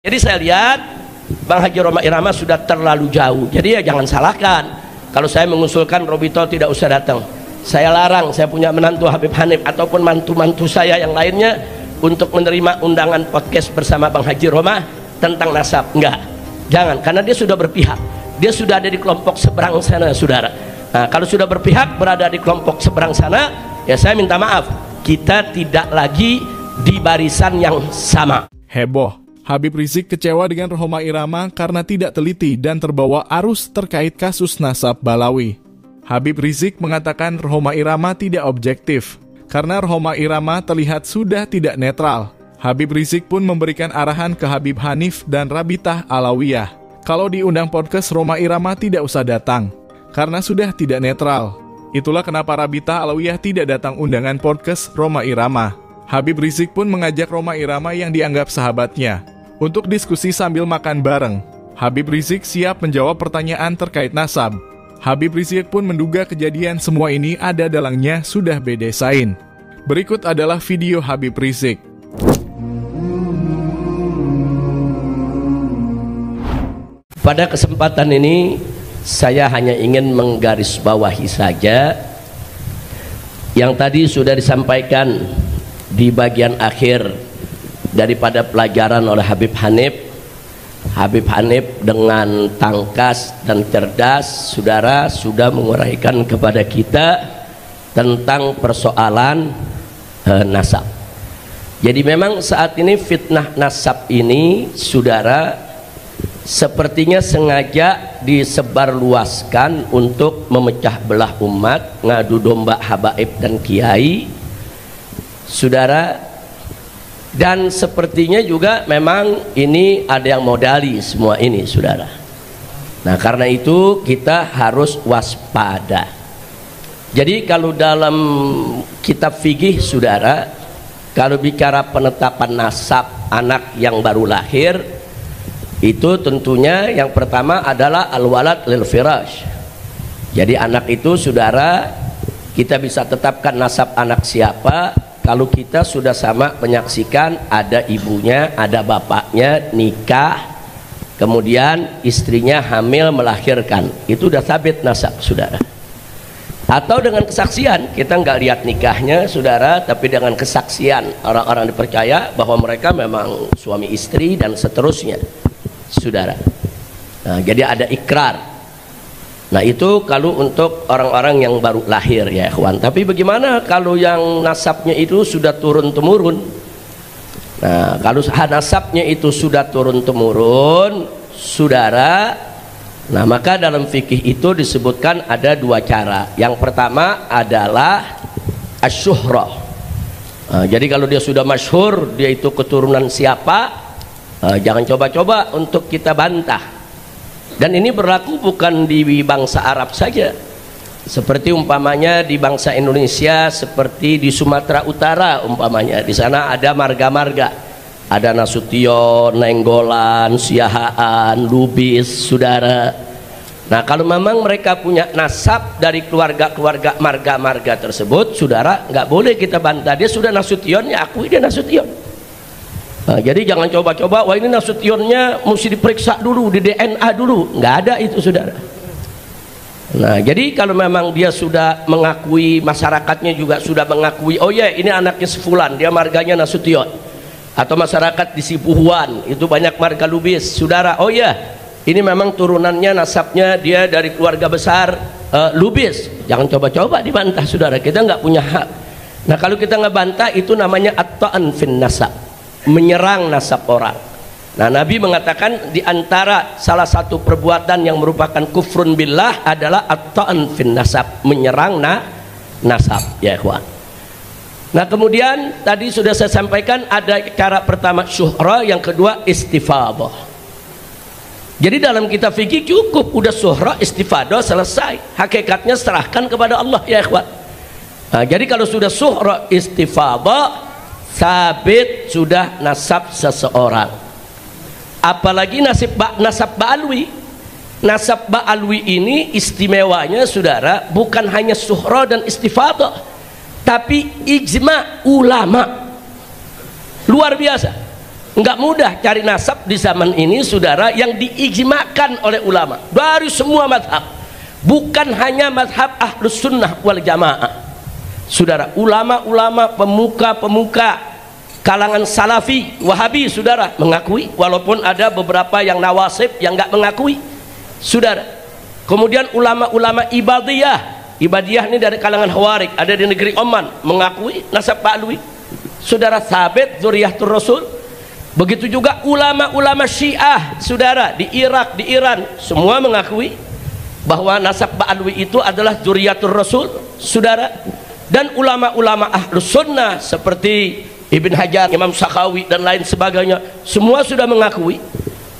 Jadi saya lihat Bang Haji Rhoma Irama sudah terlalu jauh. Jadi ya jangan salahkan kalau saya mengusulkan Robito tidak usah datang. Saya larang, saya punya menantu Habib Hanif ataupun mantu-mantu saya yang lainnya untuk menerima undangan podcast bersama Bang Haji Rhoma tentang nasab. Enggak, jangan, karena dia sudah berpihak. Dia sudah ada di kelompok seberang sana, saudara. Nah, kalau sudah berpihak berada di kelompok seberang sana, ya saya minta maaf, kita tidak lagi di barisan yang sama. Heboh. Habib Rizik kecewa dengan Rhoma Irama karena tidak teliti dan terbawa arus terkait kasus nasab Balawi. Habib Rizik mengatakan Rhoma Irama tidak objektif karena Rhoma Irama terlihat sudah tidak netral. Habib Rizik pun memberikan arahan ke Habib Hanif dan Rabitah Alawiyah. Kalau diundang podcast Rhoma Irama tidak usah datang karena sudah tidak netral. Itulah kenapa Rabitah Alawiyah tidak datang undangan podcast Rhoma Irama. Habib Rizik pun mengajak Rhoma Irama yang dianggap sahabatnya untuk diskusi sambil makan bareng. Habib Rizik siap menjawab pertanyaan terkait nasab. Habib Rizik pun menduga kejadian semua ini ada dalangnya sudah bedesain. Berikut adalah video Habib Rizik. Pada kesempatan ini saya hanya ingin menggarisbawahi saja yang tadi sudah disampaikan di bagian akhir daripada pelajaran oleh Habib Hanif. Habib Hanif dengan tangkas dan cerdas, saudara, sudah menguraikan kepada kita tentang persoalan nasab. Jadi memang saat ini fitnah nasab ini, saudara, sepertinya sengaja disebarluaskan untuk memecah belah umat, ngadu domba habaib dan kiai, saudara. Dan sepertinya juga memang ini ada yang modali semua ini, saudara. Nah, karena itu kita harus waspada. Jadi kalau dalam kitab fikih, saudara, kalau bicara penetapan nasab anak yang baru lahir, itu tentunya yang pertama adalah al-walad lil firash. Jadi anak itu, saudara, kita bisa tetapkan nasab anak siapa kalau kita sudah sama menyaksikan ada ibunya, ada bapaknya, nikah, kemudian istrinya hamil melahirkan. Itu sudah sabit nasab, saudara. Atau dengan kesaksian, kita nggak lihat nikahnya, saudara, tapi dengan kesaksian orang-orang dipercaya bahwa mereka memang suami istri dan seterusnya, saudara. Nah, jadi ada ikrar. Nah, itu kalau untuk orang-orang yang baru lahir, ya ikhwan. Tapi bagaimana kalau yang nasabnya itu sudah turun-temurun? Nah, kalau nasabnya itu sudah turun-temurun, saudara, nah maka dalam fikih itu disebutkan ada dua cara. Yang pertama adalah asyuhrah. Nah, jadi kalau dia sudah masyhur, dia itu keturunan siapa, jangan coba-coba untuk kita bantah. Dan ini berlaku bukan di bangsa Arab saja, seperti umpamanya di bangsa Indonesia, seperti di Sumatera Utara umpamanya, di sana ada marga-marga, ada Nasution, Nenggolan, Siahaan, Lubis, saudara. Nah, kalau memang mereka punya nasab dari keluarga-keluarga marga-marga tersebut, saudara, nggak boleh kita bantah. Dia sudah Nasution, ya akui dia Nasution. Nah, jadi jangan coba-coba, wah ini Nasutionnya mesti diperiksa dulu, di DNA dulu. Nggak ada itu, saudara. Nah, jadi kalau memang dia sudah mengakui, masyarakatnya juga sudah mengakui, oh ya ini anaknya sefulan, dia marganya Nasution. Atau masyarakat di Sipuhuan, itu banyak marga Lubis, saudara, oh ya ini memang turunannya, nasabnya dia dari keluarga besar Lubis. Jangan coba-coba dibantah, saudara, kita nggak punya hak. Nah, kalau kita ngebantah itu namanya at-ta'an fin nasab, menyerang nasab orang. Nah, Nabi mengatakan di antara salah satu perbuatan yang merupakan kufrun billah adalah at-ta'an fin nasab, menyerang nasab, ya ikhwan. Nah, kemudian tadi sudah saya sampaikan ada cara pertama syuhra, yang kedua istifadah. Jadi dalam kitab fikih cukup udah syuhra, istifadah, selesai. Hakikatnya serahkan kepada Allah, ya ikhwan. Nah, jadi kalau sudah syuhra, istifadah, sabit sudah nasab seseorang. Apalagi nasab ba'alwi. Nasab ba'alwi ini istimewanya, saudara, bukan hanya syuhra dan istifadah, tapi ijma ulama. Luar biasa. Nggak mudah cari nasab di zaman ini, saudara, yang diijmakan oleh ulama dari semua mazhab, bukan hanya mazhab Ahlus Sunnah wal Jamaah. Saudara, ulama-ulama, pemuka-pemuka kalangan Salafi, Wahabi, saudara, mengakui, walaupun ada beberapa yang nawasib yang nggak mengakui, saudara. Kemudian ulama-ulama Ibadiyah ini dari kalangan Khawarij, ada di negeri Oman, mengakui nasab Ba'alwi, saudara, sabit dzurriyyatur Rasul. Begitu juga ulama-ulama Syiah, saudara, di Irak, di Iran, semua mengakui bahwa nasab Ba'alwi itu adalah dzurriyyatur Rasul, saudara. Dan ulama-ulama Ahlus Sunnah seperti Ibn Hajar, Imam Sakhawi dan lain sebagainya, semua sudah mengakui.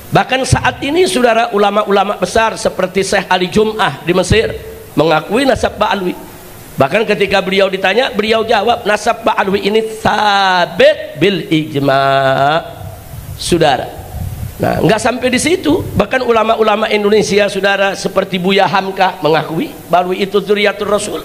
Bahkan saat ini, saudara, ulama-ulama besar seperti Syekh Ali Jum'ah di Mesir mengakui nasab Ba'alwi. Bahkan ketika beliau ditanya, beliau jawab, nasab Ba'alwi ini sabit bil ijma', saudara. Nah, nggak sampai di situ, bahkan ulama-ulama Indonesia, saudara, seperti Buya Hamka mengakui Ba'alwi itu dzurriyyatur Rasul.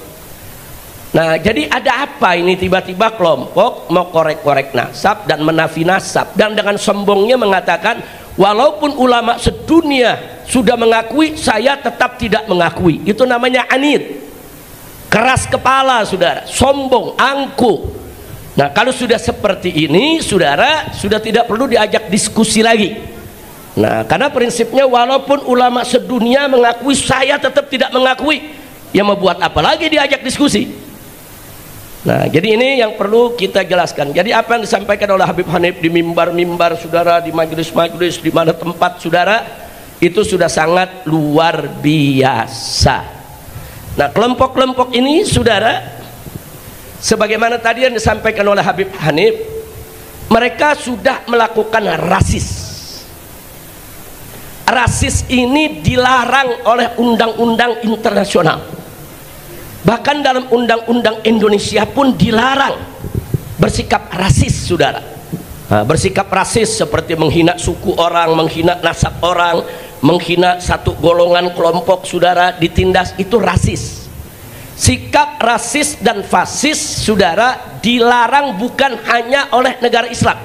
Nah, jadi ada apa ini tiba-tiba kelompok mau korek-korek nasab dan menafi nasab, dan dengan sombongnya mengatakan walaupun ulama sedunia sudah mengakui, saya tetap tidak mengakui. Itu namanya anid, keras kepala, saudara, sombong, angkuh. Nah, kalau sudah seperti ini, saudara, sudah tidak perlu diajak diskusi lagi. Nah, karena prinsipnya walaupun ulama sedunia mengakui, saya tetap tidak mengakui, ya mau buat apa lagi diajak diskusi. Nah, jadi ini yang perlu kita jelaskan. Jadi apa yang disampaikan oleh Habib Hanif di mimbar-mimbar, saudara, di majelis-majelis, di mana tempat, saudara, itu sudah sangat luar biasa. Nah, kelompok-kelompok ini, saudara, sebagaimana tadi yang disampaikan oleh Habib Hanif, mereka sudah melakukan rasis. Rasis ini dilarang oleh undang-undang internasional. Bahkan dalam undang-undang Indonesia pun dilarang bersikap rasis, saudara. Nah, bersikap rasis seperti menghina suku orang, menghina nasab orang, menghina satu golongan kelompok, saudara, ditindas, itu rasis. Sikap rasis dan fasis, saudara, dilarang bukan hanya oleh negara Islam.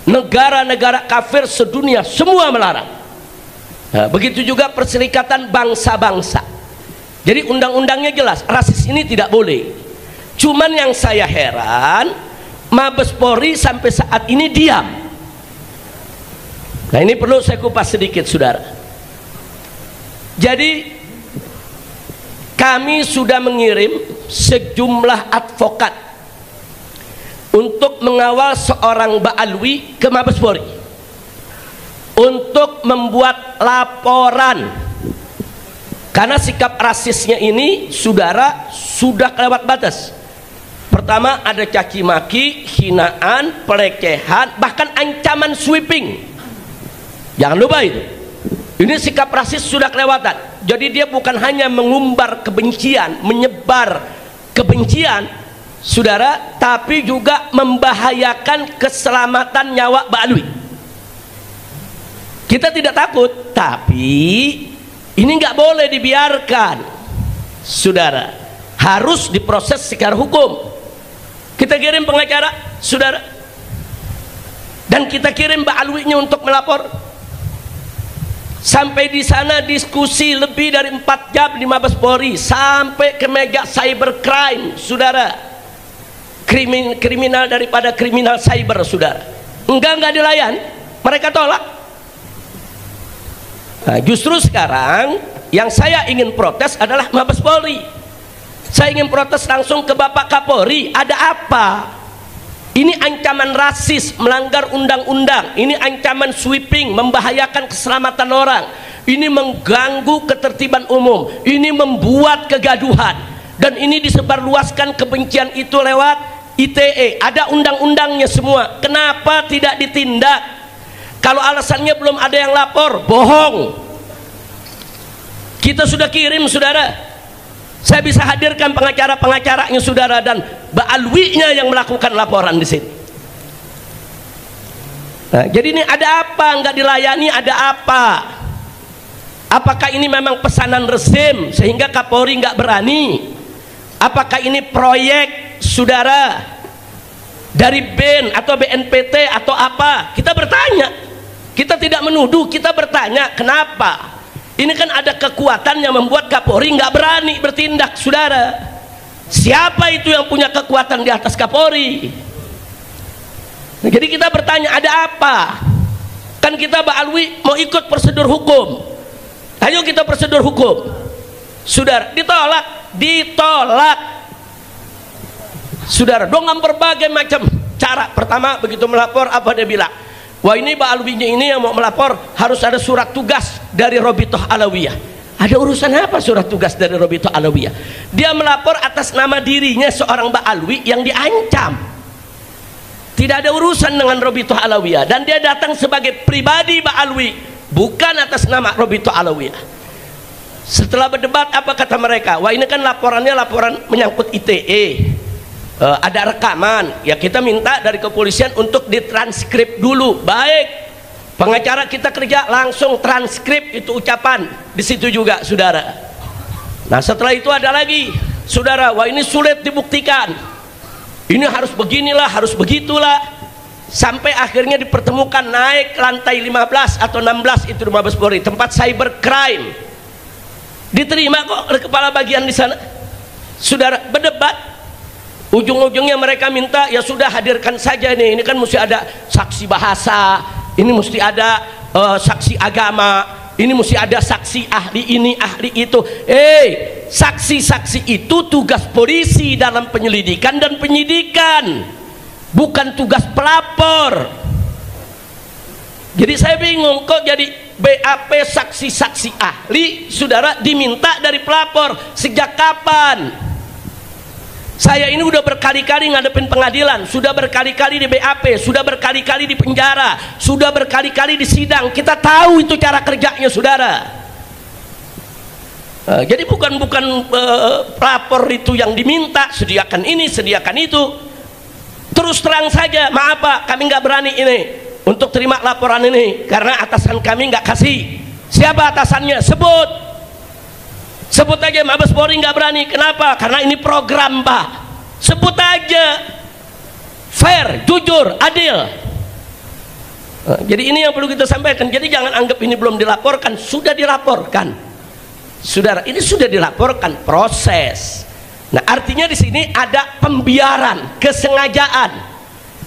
Negara-negara kafir sedunia semua melarang. Nah, begitu juga Perserikatan Bangsa-Bangsa. Jadi undang-undangnya jelas, rasis ini tidak boleh. Cuman yang saya heran, Mabes Polri sampai saat ini diam. Nah, ini perlu saya kupas sedikit, saudara. Jadi kami sudah mengirim sejumlah advokat untuk mengawal seorang Ba'alwi ke Mabes Polri untuk membuat laporan, karena sikap rasisnya ini, saudara, sudah kelewat batas. Pertama, ada caci maki, hinaan, pelecehan, bahkan ancaman sweeping. Jangan lupa itu. Ini sikap rasis sudah kelewatan. Jadi dia bukan hanya mengumbar kebencian, menyebar kebencian, saudara, tapi juga membahayakan keselamatan nyawa Ba'alwi. Kita tidak takut, tapi ini nggak boleh dibiarkan, saudara, harus diproses secara hukum. Kita kirim pengacara, saudara, dan kita kirim Ba'alwinya untuk melapor. Sampai di sana diskusi lebih dari 4 jam di Mabes Polri, sampai ke meja cybercrime, saudara, kriminal daripada kriminal cyber, saudara. Enggak dilayan, mereka tolak. Nah, justru sekarang yang saya ingin protes adalah Mabes Polri. Saya ingin protes langsung ke Bapak Kapolri. Ada apa? Ini ancaman rasis, melanggar undang-undang. Ini ancaman sweeping, membahayakan keselamatan orang. Ini mengganggu ketertiban umum. Ini membuat kegaduhan. Dan ini disebarluaskan kebencian itu lewat ITE. Ada undang-undangnya semua. Kenapa tidak ditindak? Kalau alasannya belum ada yang lapor, bohong. Kita sudah kirim, saudara. Saya bisa hadirkan pengacara-pengacaranya, saudara, dan Ba'alwinya yang melakukan laporan di sini. Nah, jadi ini ada apa? Nggak dilayani, ada apa? Apakah ini memang pesanan rezim sehingga Kapolri nggak berani? Apakah ini proyek, saudara, dari BEN atau BNPT atau apa. Kita bertanya, kita tidak menuduh, kita bertanya kenapa. Ini kan ada kekuatan yang membuat Kapolri nggak berani bertindak, saudara. Siapa itu yang punya kekuatan di atas Kapolri? Nah, jadi kita bertanya, ada apa? Kan kita Mbak Alwi mau ikut prosedur hukum. Ayo kita prosedur hukum. Saudara, ditolak. Saudara, dengan berbagai macam cara. Pertama, begitu melapor, apa dia bilang? Wah, ini Mbak Alwinya ini yang mau melapor harus ada surat tugas dari Robitoh Alawiyah. Ada urusan apa surat tugas dari Robitoh Alawiyah? Dia melapor atas nama dirinya, seorang Mbak Alwi yang diancam. Tidak ada urusan dengan Robitoh Alawiyah, dan dia datang sebagai pribadi Mbak Alwi, bukan atas nama Robitoh Alawiyah. Setelah berdebat, apa kata mereka? Wah, ini kan laporannya laporan menyangkut ITE. Ada rekaman, ya kita minta dari kepolisian untuk ditranskrip dulu. Baik, pengacara kita kerja langsung transkrip itu ucapan di situ juga, saudara. Nah, setelah itu ada lagi, saudara, wah ini sulit dibuktikan, ini harus beginilah, harus begitulah, sampai akhirnya dipertemukan naik lantai 15 atau 16 itu di Mabes Polri, tempat cybercrime. Diterima kok oleh kepala bagian di sana, saudara. Berdebat, ujung-ujungnya mereka minta, ya sudah hadirkan saja nih, ini kan mesti ada saksi bahasa, ini mesti ada saksi agama, ini mesti ada saksi ahli ini ahli itu. Saksi-saksi itu tugas polisi dalam penyelidikan dan penyidikan, bukan tugas pelapor. Jadi saya bingung, kok jadi BAP saksi-saksi ahli, saudara, diminta dari pelapor? Sejak kapan? Saya ini udah berkali-kali ngadepin pengadilan, sudah berkali-kali di BAP, sudah berkali-kali di penjara, sudah berkali-kali di sidang. Kita tahu itu cara kerjanya, saudara. Jadi bukan pelapor itu yang diminta, sediakan ini, sediakan itu. Terus terang saja, maaf Pak, kami nggak berani ini untuk terima laporan ini karena atasan kami nggak kasih. Siapa atasannya? Sebut aja. Mabes Polri nggak berani. Kenapa? Karena ini program, Pak. Sebut aja. Fair, jujur, adil. Jadi ini yang perlu kita sampaikan. Jadi jangan anggap ini belum dilaporkan. Sudah dilaporkan, saudara. Ini sudah dilaporkan, proses. Nah, artinya di sini ada pembiaran, kesengajaan,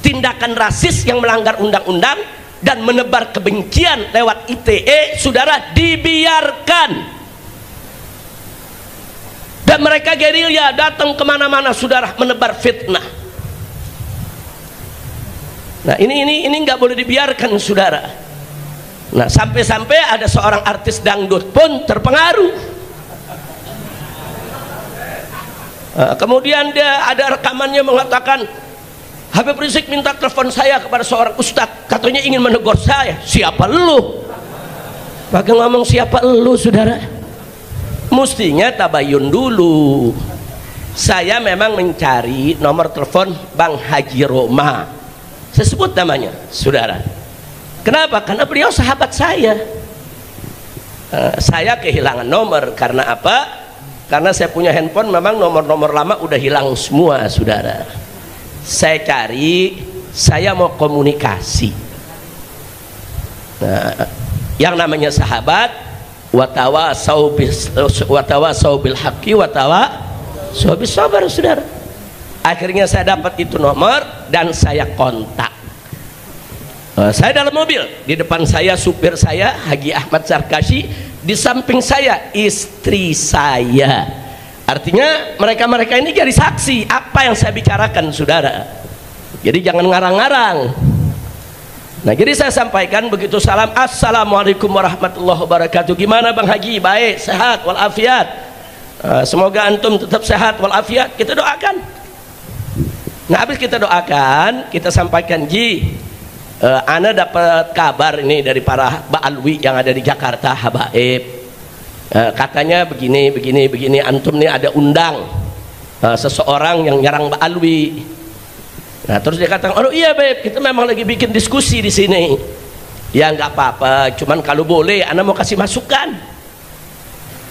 tindakan rasis yang melanggar undang-undang dan menebar kebencian lewat ITE, saudara, dibiarkan. Dan mereka gerilya datang kemana-mana, saudara, menebar fitnah. Nah, ini nggak boleh dibiarkan, saudara. Nah, sampai-sampai ada seorang artis dangdut pun terpengaruh. Kemudian dia ada rekamannya mengatakan, Habib Rizik minta telepon saya kepada seorang ustadz, katanya ingin menegur saya. Siapa lu? Pakai ngomong siapa lu, saudara? Mestinya tabayun dulu. Saya memang mencari nomor telepon Bang Haji Roma, saya sebut namanya, saudara. Kenapa? Karena beliau sahabat saya. Saya kehilangan nomor karena apa? Karena saya punya handphone, memang nomor-nomor lama udah hilang semua, saudara. Saya cari, saya mau komunikasi. Nah, yang namanya sahabat, watawasau bil haqqi watawasau bis sabar, saudara. Akhirnya saya dapat itu nomor dan saya kontak. Saya dalam mobil, di depan saya supir saya Haji Ahmad Sarkasi, di samping saya istri saya. Artinya mereka-mereka ini jadi saksi apa yang saya bicarakan, saudara. Jadi jangan ngarang-ngarang. Nah, jadi saya sampaikan begitu salam, assalamualaikum warahmatullahi wabarakatuh. Gimana Bang Haji? Baik, sehat walafiat. Semoga antum tetap sehat walafiat. Kita doakan. Nah, habis kita doakan, kita sampaikan, Ji, ana dapat kabar ini dari para Ba'alwi yang ada di Jakarta, habaib. Katanya begini, antum nih ada undang seseorang yang nyerang Ba'alwi. Nah, terus dia katakan, oh iya Beb, kita memang lagi bikin diskusi di sini. Ya nggak apa-apa, cuman kalau boleh, ana mau kasih masukan.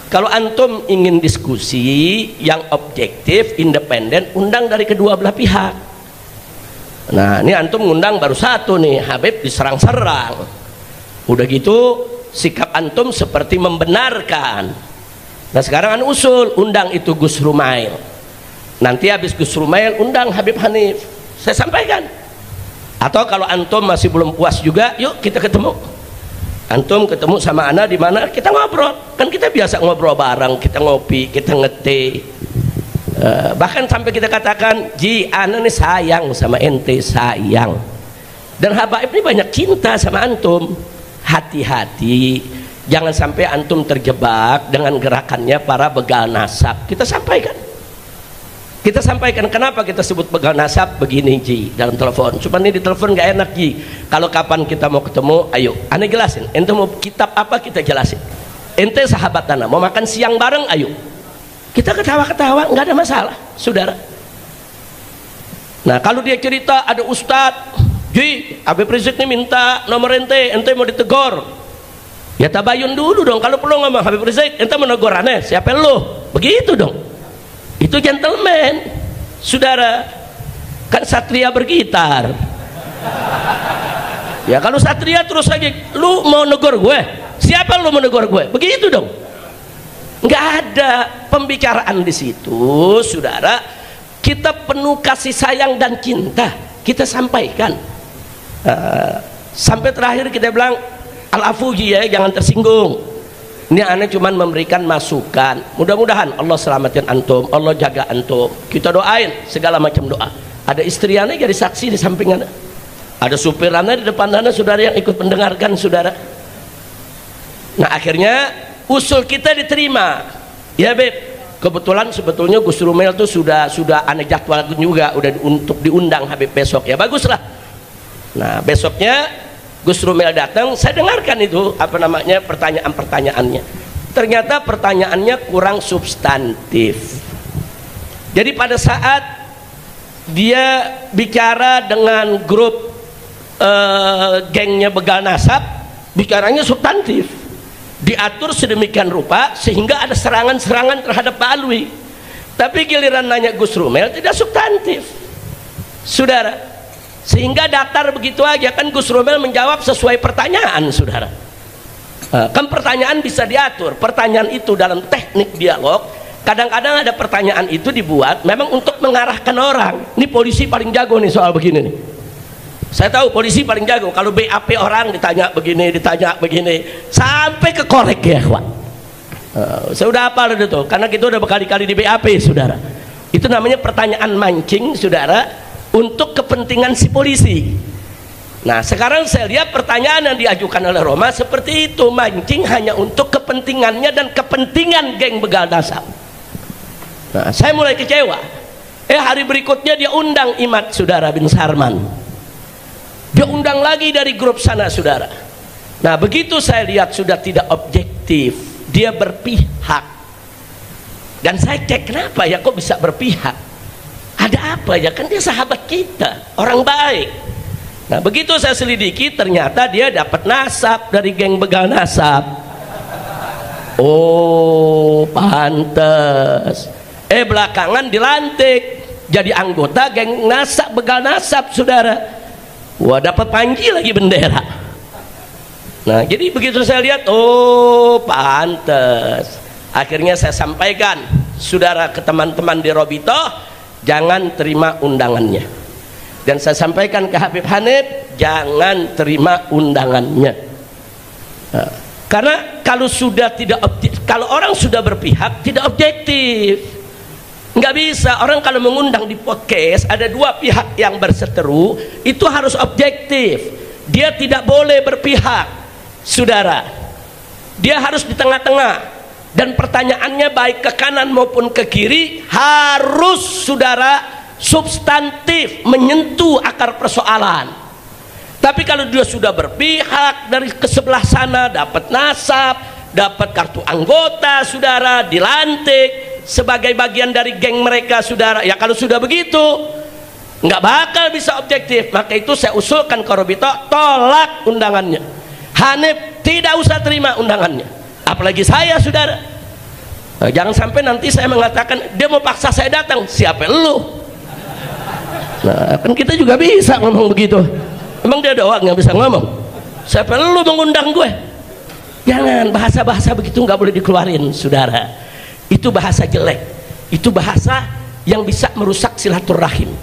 Kalau antum ingin diskusi yang objektif, independen, undang dari kedua belah pihak. Nah ini antum ngundang baru satu nih, Habib diserang-serang. Udah gitu sikap antum seperti membenarkan. Nah sekarang an usul undang itu Gus Rumail. Nanti habis Gus Rumail undang Habib Hanif. Saya sampaikan. Atau kalau antum masih belum puas juga, yuk kita ketemu. Antum ketemu sama ana di mana, kita ngobrol. Kan kita biasa ngobrol bareng, kita ngopi, kita ngeteh. Bahkan sampai kita katakan, ji ana nih sayang sama ente, sayang. Dan habaib ini banyak cinta sama antum. Hati-hati, jangan sampai antum terjebak dengan gerakannya para begal nasab. Kita sampaikan kenapa kita sebut begal nasab begini ji dalam telepon. Cuma ini di telepon gak enak ji. Kalau kapan kita mau ketemu, ayo ane jelasin. Ente mau kitab apa, kita jelasin. Ente sahabat ana mau makan siang bareng, ayo kita ketawa-ketawa, nggak ada masalah, saudara. Nah kalau dia cerita ada ustadz, ji Habib Rizik ini minta nomor ente mau ditegur, ya tabayun dulu dong. Kalau perlu ngomong Habib Rizik, ente menegur aneh, siapa lu? Begitu dong. Itu gentleman, saudara. Kan satria bergitar. Ya kalau satria terus lagi, lu mau negur gue? Siapa lu mau negur gue? Begitu dong. Nggak ada pembicaraan di situ, saudara. Kita penuh kasih sayang dan cinta, kita sampaikan. Sampai terakhir kita bilang al-afuji ya, jangan tersinggung. Ini aneh cuman memberikan masukan. Mudah-mudahan Allah selamatin antum, Allah jaga antum. Kita doain segala macam doa. Ada istri aneh jadi saksi di samping aneh. Ada supir aneh di depan aneh, saudara, yang ikut mendengarkan, saudara. Nah akhirnya usul kita diterima. Ya Beb, kebetulan sebetulnya Gus Rumail tuh sudah aneh jadwal juga, udah untuk diundang Habib besok. Ya baguslah. Nah besoknya Gus Rumail datang, saya dengarkan itu pertanyaan-pertanyaannya. Ternyata pertanyaannya kurang substantif. Jadi pada saat dia bicara dengan grup gengnya begal nasab, bicaranya substantif. Diatur sedemikian rupa sehingga ada serangan-serangan terhadap Pak Alwi. Tapi giliran nanya Gus Rumail tidak substantif, saudara. Sehingga datar begitu aja. Kan Gus Rumail menjawab sesuai pertanyaan, saudara. Kan pertanyaan bisa diatur. Pertanyaan itu dalam teknik dialog, kadang-kadang ada pertanyaan itu dibuat memang untuk mengarahkan orang. Ini polisi paling jago nih soal begini nih. Saya tahu polisi paling jago. Kalau BAP orang ditanya begini sampai ke korek ya, kawan. Saya udah hafal itu tuh, karena kita udah berkali-kali di BAP, saudara. Itu namanya pertanyaan mancing, saudara, untuk kepentingan si polisi. Nah sekarang saya lihat pertanyaan yang diajukan oleh Roma seperti itu, mancing hanya untuk kepentingannya dan kepentingan geng begal nasab. Nah saya mulai kecewa. Hari berikutnya dia undang Imad saudara bin Sarman, dia undang lagi dari grup sana, saudara. Nah begitu saya lihat sudah tidak objektif, dia berpihak. Dan saya cek kenapa ya kok bisa berpihak, ada apa ya, kan dia sahabat kita, orang baik. Nah begitu saya selidiki, ternyata dia dapat nasab dari geng begal nasab. Oh pantes. Belakangan dilantik jadi anggota geng nasab begal nasab, saudara. Wah dapat panji lagi bendera. Nah jadi begitu saya lihat, oh pantes. Akhirnya saya sampaikan, saudara, ke teman-teman di Robito, jangan terima undangannya. Dan saya sampaikan ke Habib Hanif, jangan terima undangannya. Karena kalau sudah tidak objektif, kalau orang sudah berpihak tidak objektif. Nggak bisa, orang kalau mengundang di podcast ada dua pihak yang berseteru, itu harus objektif. Dia tidak boleh berpihak, saudara. Dia harus di tengah-tengah. Dan pertanyaannya baik ke kanan maupun ke kiri harus, saudara, substantif, menyentuh akar persoalan. Tapi kalau dia sudah berpihak dari ke sebelah sana, dapat nasab, dapat kartu anggota, saudara, dilantik sebagai bagian dari geng mereka, saudara, ya kalau sudah begitu nggak bakal bisa objektif. Maka itu saya usulkan ke Robito, tolak undangannya. Hanif tidak usah terima undangannya, apalagi saya, saudara. Jangan sampai nanti saya mengatakan dia mau paksa saya datang. Siapa lu? Nah, kan kita juga bisa ngomong begitu. Emang dia doang yang bisa ngomong? Siapa lu mengundang gue? Jangan, bahasa-bahasa begitu nggak boleh dikeluarin, saudara. Itu bahasa jelek. Itu bahasa yang bisa merusak silaturahim.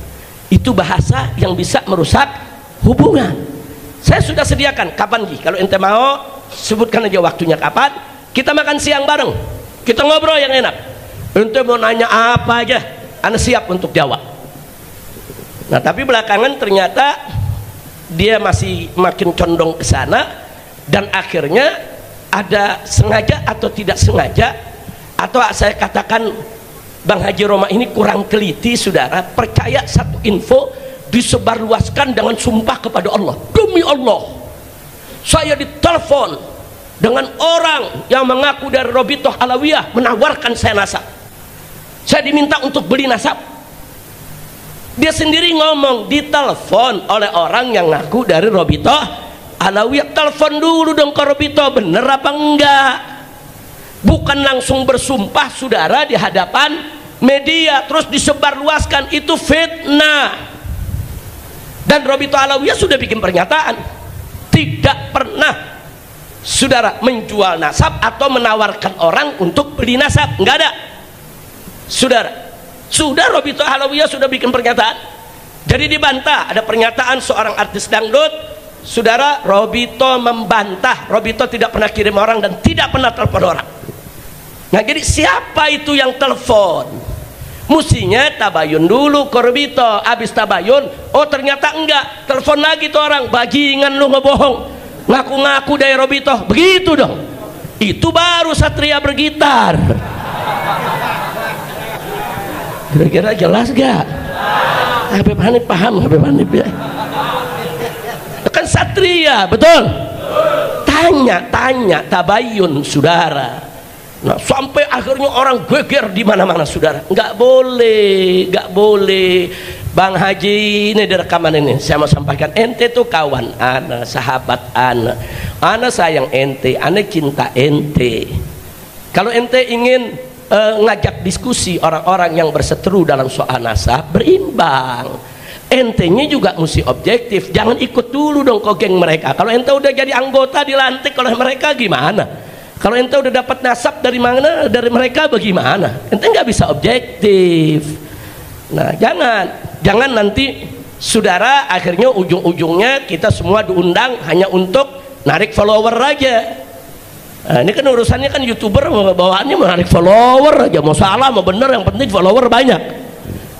Itu bahasa yang bisa merusak hubungan. Saya sudah sediakan. Kapan Ji? Kalau ente mau, sebutkan aja waktunya kapan. Kita makan siang bareng. Kita ngobrol yang enak. Ente mau nanya apa aja, ana siap untuk jawab. Nah, tapi belakangan ternyata dia masih makin condong ke sana, dan akhirnya ada sengaja atau tidak sengaja, atau saya katakan Bang Haji Roma ini kurang teliti, saudara, percaya satu info disebarluaskan dengan sumpah kepada Allah. Demi Allah, saya ditelepon dengan orang yang mengaku dari Robitoh Alawiyah menawarkan saya nasab. Saya diminta untuk beli nasab. Dia sendiri ngomong ditelepon oleh orang yang ngaku dari Robitoh Alawiyah. Telepon dulu dong ke Robitoh, bener apa enggak? Bukan langsung bersumpah, saudara, di hadapan media terus disebarluaskan. Itu fitnah. Dan Robitoh Alawiyah sudah bikin pernyataan tidak pernah, saudara, menjual nasab atau menawarkan orang untuk beli nasab. Enggak ada, saudara. Sudah Robitoh Alawiyah sudah bikin pernyataan. Jadi dibantah. Ada pernyataan seorang artis dangdut, saudara, Robitoh membantah. Robitoh tidak pernah kirim orang dan tidak pernah telepon orang. Nah, jadi siapa itu yang telepon? Mestinya tabayun dulu ke Robitoh. Habis tabayun, oh ternyata enggak, telepon lagi tuh orang, bajingan lu ngebohong, ngaku-ngaku dari Robitoh. Begitu dong. Itu baru satria bergitar. Kira-kira jelas gak? Habib Hanif paham, Habib Hanif ya? Kan satria, betul? Tanya tabayun, saudara. Nah, sampai akhirnya orang geger di mana-mana, saudara. Nggak boleh. Bang Haji, ini di rekaman ini saya mau sampaikan, ente tuh kawan ana, sahabat ana sayang ente, ana cinta ente. Kalau ente ingin ngajak diskusi orang-orang yang berseteru dalam soal nasab, berimbang. Entenya juga mesti objektif, jangan ikut dulu dong ke geng mereka. Kalau ente udah jadi anggota dilantik oleh mereka gimana? Kalau ente udah dapat nasab dari mana, dari mereka bagaimana? Ente nggak bisa objektif. Nah, jangan nanti, saudara, akhirnya ujung-ujungnya kita semua diundang hanya untuk narik follower aja. Nah, ini kan urusannya kan YouTuber bawaannya menarik follower aja, mau salah mau bener, yang penting follower banyak.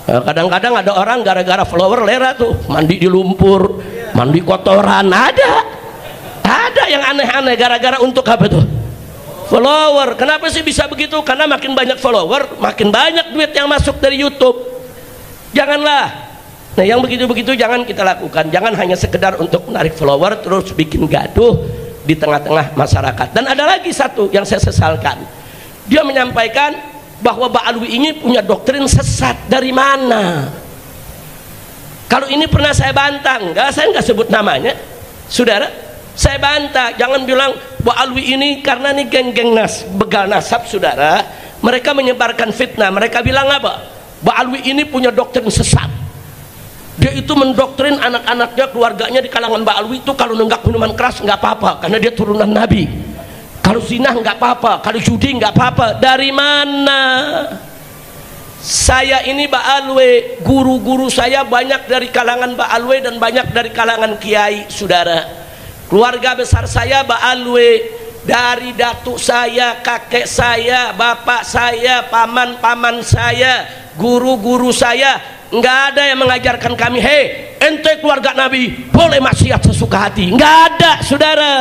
Kadang-kadang ada orang gara-gara follower lera tuh, mandi di lumpur, mandi kotoran, ada yang aneh-aneh gara-gara untuk apa tuh? Follower. Kenapa sih bisa begitu? Karena makin banyak follower, makin banyak duit yang masuk dari YouTube. Janganlah. Nah, yang begitu-begitu jangan kita lakukan. Jangan hanya sekedar untuk menarik follower terus bikin gaduh di tengah-tengah masyarakat. Dan ada lagi satu yang saya sesalkan, dia menyampaikan bahwa Ba'alwi ini punya doktrin sesat. Dari mana? Kalau ini pernah saya bantah, saya nggak sebut namanya, saudara, saya bantah. Jangan bilang Ba'alwi ini karena nih geng-geng begal nasab, saudara, mereka menyebarkan fitnah. Mereka bilang apa? Ba'alwi ini punya doktrin sesat. Dia itu mendoktrin anak-anaknya, keluarganya di kalangan Ba'alwi itu kalau nenggak minuman keras nggak apa-apa karena dia turunan Nabi. Kalau zina nggak apa-apa, kalau judi nggak apa-apa. Dari mana? Saya ini Ba'alwi, guru-guru saya banyak dari kalangan Ba'alwi dan banyak dari kalangan kiai, saudara. Keluarga besar saya Ba'alwi, dari datuk saya, kakek saya, bapak saya, paman-paman saya, guru-guru saya. Nggak ada yang mengajarkan kami, hei ente keluarga Nabi boleh maksiat sesuka hati. Nggak ada, saudara.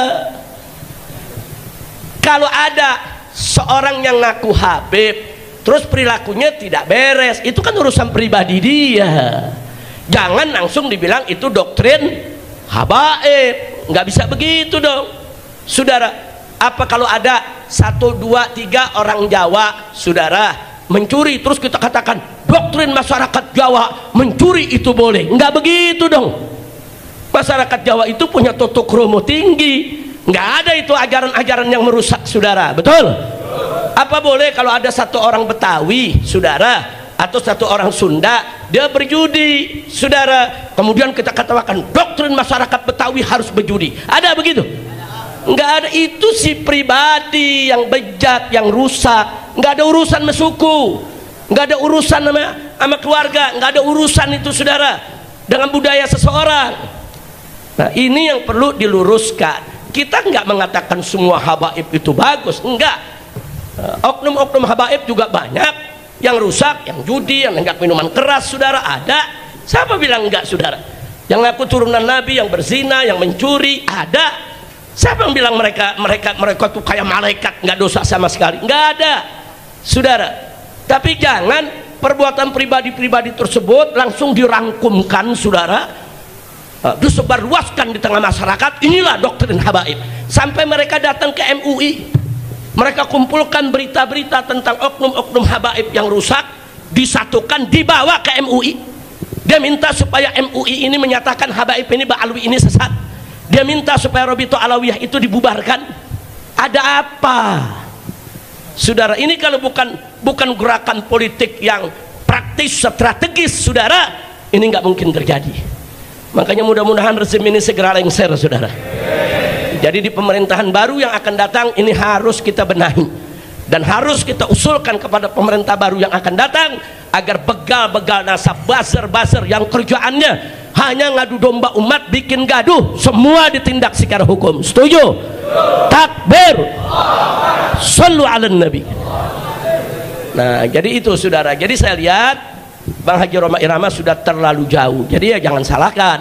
Kalau ada seorang yang ngaku Habib terus perilakunya tidak beres, itu kan urusan pribadi dia. Jangan langsung dibilang itu doktrin habaib. Nggak bisa begitu dong, saudara. Apa kalau ada 1, 2, 3 orang Jawa, saudara, mencuri, terus kita katakan doktrin masyarakat Jawa mencuri itu boleh? Nggak begitu dong. Masyarakat Jawa itu punya tata krama tinggi, nggak ada itu ajaran-ajaran yang merusak, saudara. Betul? Apa boleh kalau ada satu orang Betawi, saudara, atau satu orang Sunda dia berjudi, saudara, kemudian kita katakan doktrin masyarakat Betawi harus berjudi. Ada begitu? Enggak ada. Itu si pribadi yang bejat, yang rusak. Enggak ada urusan sama suku, enggak ada urusan sama keluarga, enggak ada urusan itu, saudara, dengan budaya seseorang. Nah, ini yang perlu diluruskan. Kita enggak mengatakan semua habaib itu bagus, enggak. Oknum-oknum habaib juga banyak yang rusak, yang judi, yang nenggak minuman keras, saudara, ada. Siapa bilang enggak, saudara? Yang ngaku turunan Nabi, yang berzina, yang mencuri, ada. Siapa yang bilang mereka tuh kayak malaikat, nggak dosa sama sekali? Nggak ada, saudara. Tapi jangan perbuatan pribadi-pribadi tersebut langsung dirangkumkan, saudara, disebarluaskan di tengah masyarakat. Inilah doktrin habaib. Sampai mereka datang ke MUI, mereka kumpulkan berita-berita tentang oknum-oknum habaib yang rusak, disatukan, dibawa ke MUI. Dia minta supaya MUI ini menyatakan habaib ini, Ba'alwi ini sesat. Dia minta supaya Robito Alawiyah itu dibubarkan. Ada apa, saudara? Ini kalau bukan gerakan politik yang praktis, strategis, saudara, ini nggak mungkin terjadi. Makanya mudah-mudahan rezim ini segera lengser, saudara. Jadi di pemerintahan baru yang akan datang ini harus kita benahi dan harus kita usulkan kepada pemerintah baru yang akan datang agar begal-begal nasab, buzzer-buzzer yang kerjaannya hanya ngadu domba umat, bikin gaduh, semua ditindak secara hukum. Setuju? Takbir. Shallu ala nabi. Nah, jadi itu, saudara. Jadi saya lihat Bang Haji Roma Irama sudah terlalu jauh. Jadi ya jangan salahkan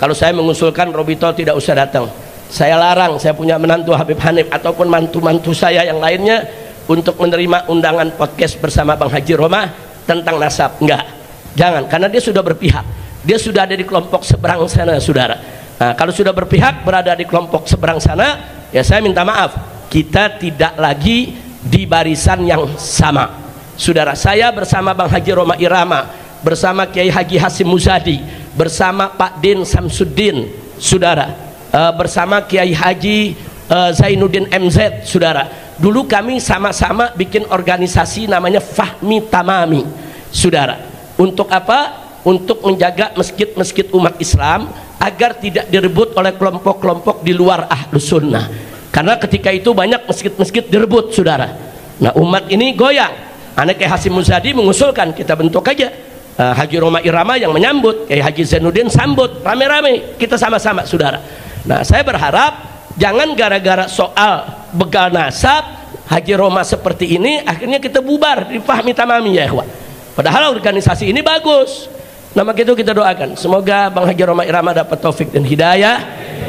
kalau saya mengusulkan Robito tidak usah datang. Saya larang, saya punya menantu Habib Hanif ataupun mantu-mantu saya yang lainnya untuk menerima undangan podcast bersama Bang Haji Roma tentang nasab. Enggak, jangan, karena dia sudah berpihak. Dia sudah ada di kelompok seberang sana, saudara. Nah, kalau sudah berpihak berada di kelompok seberang sana, ya saya minta maaf, kita tidak lagi di barisan yang sama, saudara. Saya bersama Bang Haji Roma Irama, bersama Kiai Haji Hasim Muzadi, bersama Pak Din Samsuddin, saudara, bersama Kiai Haji Zainuddin MZ, saudara. Dulu kami sama-sama bikin organisasi namanya Fahmi Tamami, saudara. Untuk apa? Untuk menjaga masjid-masjid umat Islam agar tidak direbut oleh kelompok-kelompok di luar Ahlus Sunnah. Karena ketika itu banyak masjid-masjid direbut, saudara. Nah, umat ini goyang. Anak Kiai Hasim Muzadi mengusulkan kita bentuk aja Haji Roma Irama yang menyambut, Kiai Haji Zainuddin sambut, rame-rame, kita sama-sama, saudara. Nah, saya berharap jangan gara-gara soal begal nasab Haji Roma seperti ini akhirnya kita bubar di Fahmi Tamami, ya ikhwan. Padahal organisasi ini bagus. Nah, maka itu kita doakan semoga Bang Haji Roma Irama dapat taufik dan hidayah,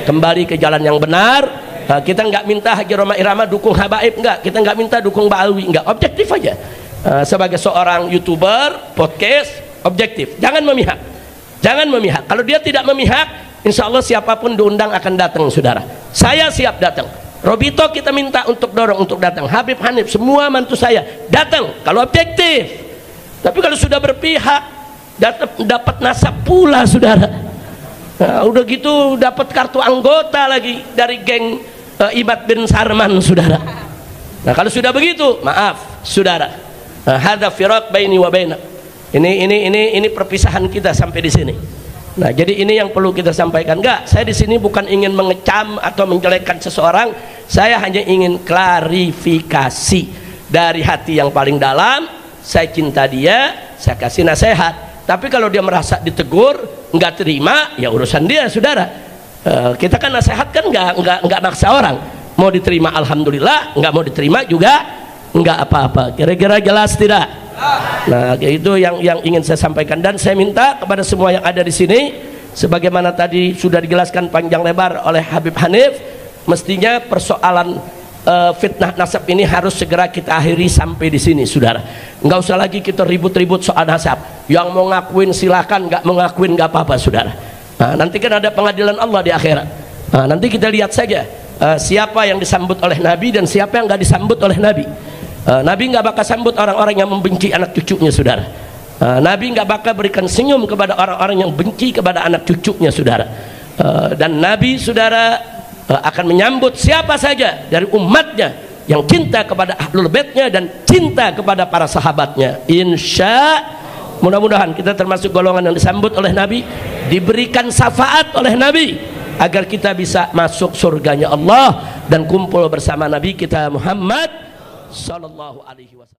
kembali ke jalan yang benar. Nah, kita nggak minta Haji Roma Irama dukung habaib, enggak. Kita nggak minta dukung Ba'alwi, enggak. Objektif aja. Sebagai seorang YouTuber, podcast, objektif. Jangan memihak. Jangan memihak. Kalau dia tidak memihak, insya Allah siapapun diundang akan datang, saudara. Saya siap datang. Robito kita minta untuk dorong untuk datang. Habib Hanif, semua mantu saya datang kalau objektif. Tapi kalau sudah berpihak, dapat nasab pula, saudara. Nah, udah gitu dapat kartu anggota lagi dari geng Imad bin Sarman, saudara. Nah, kalau sudah begitu, maaf, saudara. Hadza firaq baini wa baina. Ini perpisahan kita sampai di sini. Nah, jadi ini yang perlu kita sampaikan. Enggak, saya di sini bukan ingin mengecam atau menjelekkan seseorang. Saya hanya ingin klarifikasi dari hati yang paling dalam. Saya cinta dia, saya kasih nasihat. Tapi kalau dia merasa ditegur, nggak terima, ya urusan dia, saudara. Kita kan nasihat kan nggak maksa orang. Mau diterima alhamdulillah, nggak mau diterima juga nggak apa-apa. Kira-kira jelas tidak? Nah, itu yang ingin saya sampaikan, dan saya minta kepada semua yang ada di sini, sebagaimana tadi sudah dijelaskan panjang lebar oleh Habib Hanif, mestinya persoalan fitnah nasab ini harus segera kita akhiri sampai di sini, saudara. Nggak usah lagi kita ribut-ribut soal nasab. Yang mau ngakuin silakan, nggak mau ngakuin nggak apa-apa, saudara. Nah, nanti kan ada pengadilan Allah di akhirat. Nah, nanti kita lihat saja siapa yang disambut oleh Nabi dan siapa yang nggak disambut oleh Nabi. Nabi nggak bakal sambut orang-orang yang membenci anak cucunya, saudara. Nabi nggak bakal berikan senyum kepada orang-orang yang benci kepada anak cucunya, saudara. Dan Nabi, saudara, akan menyambut siapa saja dari umatnya yang cinta kepada ahlul baitnya dan cinta kepada para sahabatnya, insya Mudah-mudahan kita termasuk golongan yang disambut oleh Nabi, diberikan syafaat oleh Nabi, agar kita bisa masuk surganya Allah dan kumpul bersama Nabi kita Muhammad sallallahu alaihi wasallam.